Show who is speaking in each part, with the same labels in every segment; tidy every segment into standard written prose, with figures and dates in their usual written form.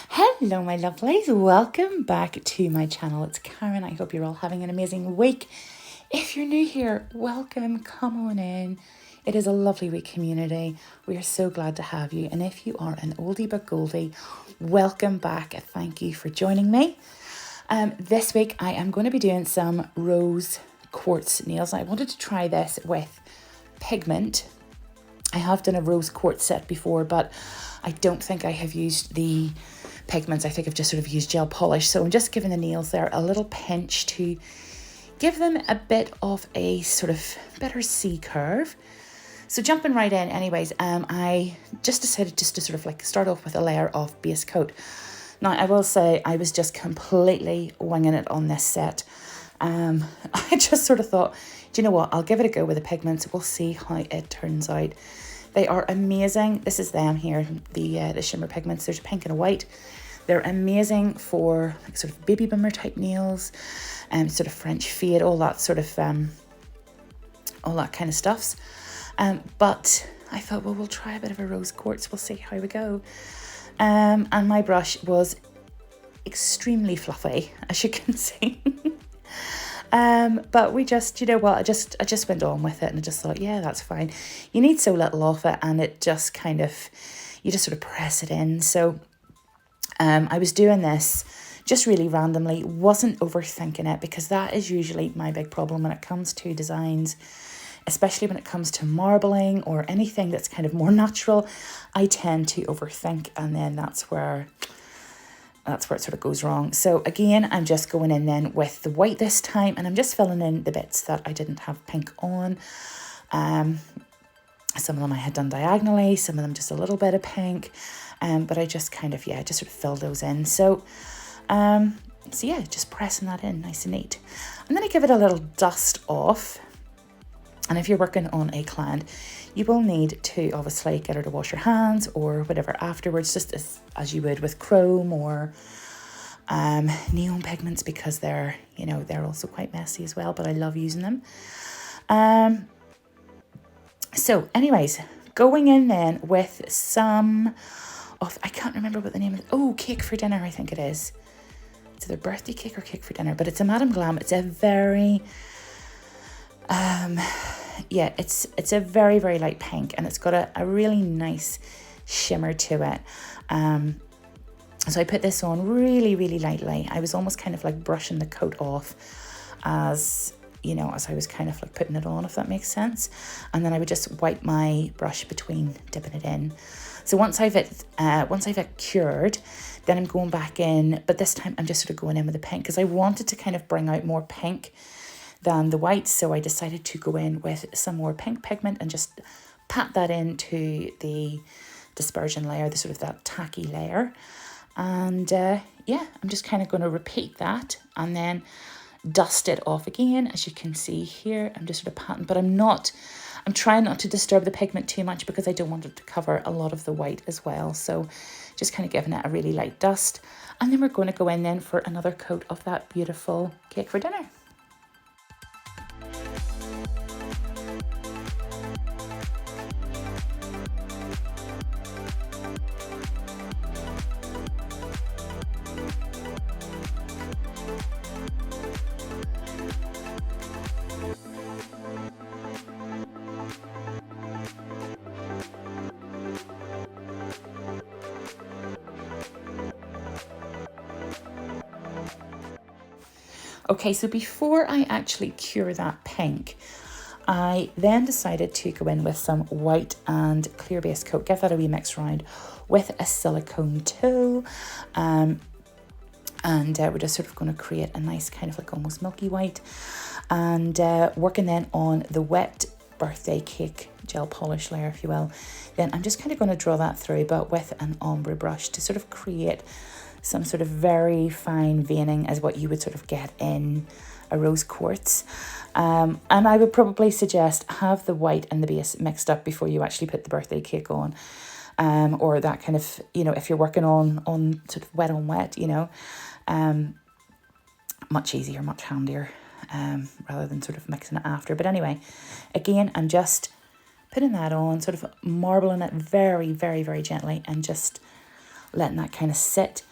Speaker 1: Hello my lovelies, welcome back to my channel. It's Karen. I hope you're all having an amazing week. If you're new here, welcome, come on in. It is a lovely week community. We are so glad to have you. And if you are an oldie but goldie, welcome back. Thank you for joining me. This week I am going to be doing some rose quartz nails. I wanted to try this with pigment. I have done a rose quartz set before, but I don't think I have used the pigments. I think I've just sort of used gel polish. So I'm just giving the nails there a little pinch to give them a bit of a sort of better C curve. So jumping right in anyways, I just decided just to sort of like start off with a layer of base coat. Now I will say I was just completely winging it on this set. I just sort of thought, do you know what, I'll give it a go with the pigments. We'll see how it turns out. They are amazing. This is them here, the shimmer pigments. There's a pink and a white. They're amazing for like sort of baby boomer type nails, sort of French fade, all that sort of all that kind of stuffs. But I thought, well, we'll try a bit of a rose quartz. We'll see how we go. And my brush was extremely fluffy, as you can see. But we just, you know what, I just went on with it and I just thought, yeah, that's fine. You need so little of it and it just kind of, you just sort of press it in. So I was doing this just really randomly, wasn't overthinking it, because that is usually my big problem when it comes to designs, especially when it comes to marbling or anything that's kind of more natural. I tend to overthink, and then that's where it sort of goes wrong. So again, I'm just going in then with the white this time, and I'm just filling in the bits that I didn't have pink on. Some of them I had done diagonally, some of them just a little bit of pink. But I just kind of, just sort of filled those in. So yeah, just pressing that in nice and neat. I'm going to give it a little dust off. And if you're working on a client, you will need to obviously get her to wash your hands or whatever afterwards, just as you would with chrome or neon pigments, because they're also quite messy as well, but I love using them. So anyways, going in then with some of, I can't remember what the name is. Cake for dinner, I think it is. It's either birthday cake or cake for dinner, but it's a Madame Glam. It's a very, it's a very, very light pink, and it's got a really nice shimmer to it. So I put this on really, really lightly. I was almost kind of like brushing the coat off as I was kind of like putting it on, if that makes sense. And then I would just wipe my brush between dipping it in. So once I've it cured, then I'm going back in, but this time I'm just sort of going in with the pink because I wanted to kind of bring out more pink than the white. So I decided to go in with some more pink pigment and just pat that into the dispersion layer, the sort of that tacky layer. And I'm just kind of going to repeat that and then dust it off again. As you can see here, I'm just sort of patting, but I'm trying not to disturb the pigment too much because I don't want it to cover a lot of the white as well. So just kind of giving it a really light dust. And then we're going to go in then for another coat of that beautiful cake for dinner. Okay, so before I actually cure that pink, I then decided to go in with some white and clear base coat, give that a wee mix round with a silicone tool. And we're just sort of going to create a nice kind of like almost milky white. And working then on the wet birthday cake gel polish layer, if you will. Then I'm just kind of going to draw that through, but with an ombre brush to sort of create some sort of very fine veining as what you would sort of get in a rose quartz. And I would probably suggest have the white and the base mixed up before you actually put the birthday cake on. Or that kind of, if you're working on sort of wet on wet, much easier, much handier, rather than sort of mixing it after. But anyway, again, I'm just putting that on, sort of marbling it very, very, very gently and just letting that kind of sit.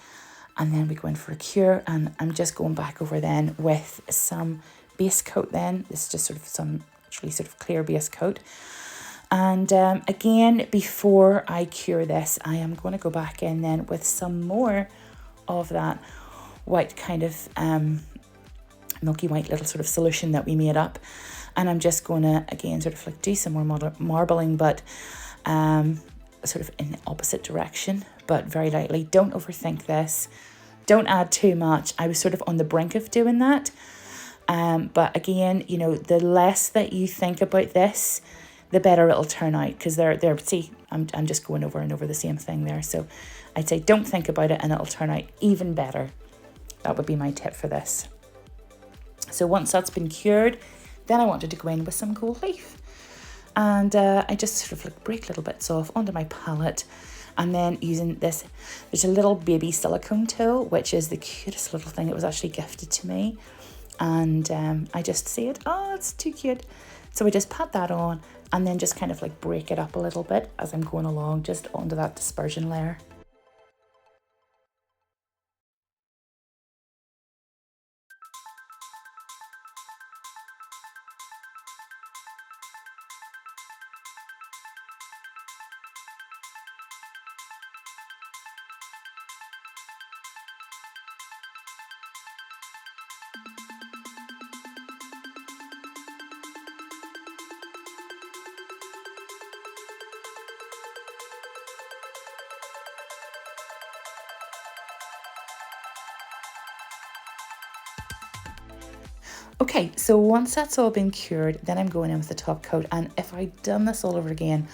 Speaker 1: And then we go in for a cure, and I'm just going back over then with some base coat then. This is just sort of some really sort of clear base coat. And again, before I cure this, I am going to go back in then with some more of that white kind of milky white little sort of solution that we made up. And I'm just going to, again, sort of like do some more marbling, but sort of in the opposite direction, but very lightly. Don't overthink this. Don't add too much. I was sort of on the brink of doing that. But again, you know, the less that you think about this, the better it'll turn out, because see, I'm just going over and over the same thing there. So I'd say don't think about it and it'll turn out even better. That would be my tip for this. So once that's been cured, then I wanted to go in with some gold leaf. And I just sort of like break little bits off onto my palette. And then using this, there's a little baby silicone tool, which is the cutest little thing. It was actually gifted to me. And I just see it, oh, it's too cute. So I just pat that on and then just kind of like break it up a little bit as I'm going along, just onto that dispersion layer. Okay, so once that's all been cured, then I'm going in with the top coat. And if I'd done this all over again,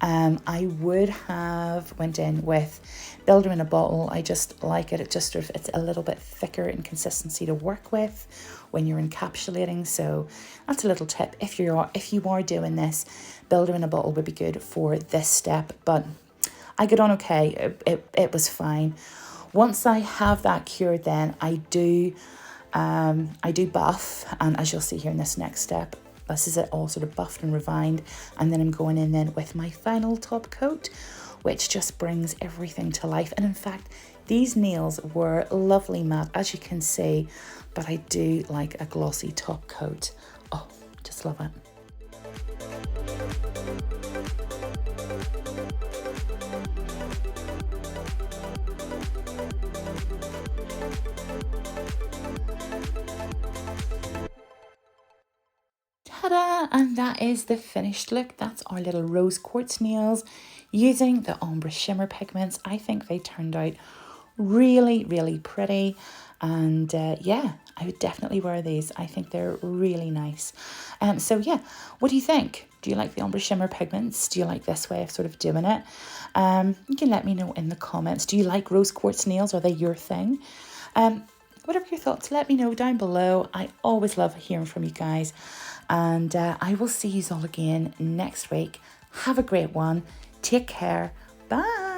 Speaker 1: I would have went in with Builder in a Bottle. I just like it. It just sort of, it's a little bit thicker in consistency to work with when you're encapsulating. So that's a little tip. If you are doing this, Builder in a Bottle would be good for this step. But I got on okay. It was fine. Once I have that cured, then I do buff, and as you'll see here in this next step, this is it all sort of buffed and refined. And then I'm going in then with my final top coat, which just brings everything to life. And in fact, these nails were lovely matte, as you can see, but I do like a glossy top coat. Oh, just love it. Ta-da! And that is the finished look. That's our little rose quartz nails using the ombre shimmer pigments. I think they turned out really, really pretty. And yeah, I would definitely wear these. I think they're really nice. So yeah, what do you think? Do you like the ombre shimmer pigments? Do you like this way of sort of doing it? You can let me know in the comments. Do you like rose quartz nails? Are they your thing? Whatever your thoughts, let me know down below. I always love hearing from you guys. And I will see you all again next week. Have a great one. Take care. Bye.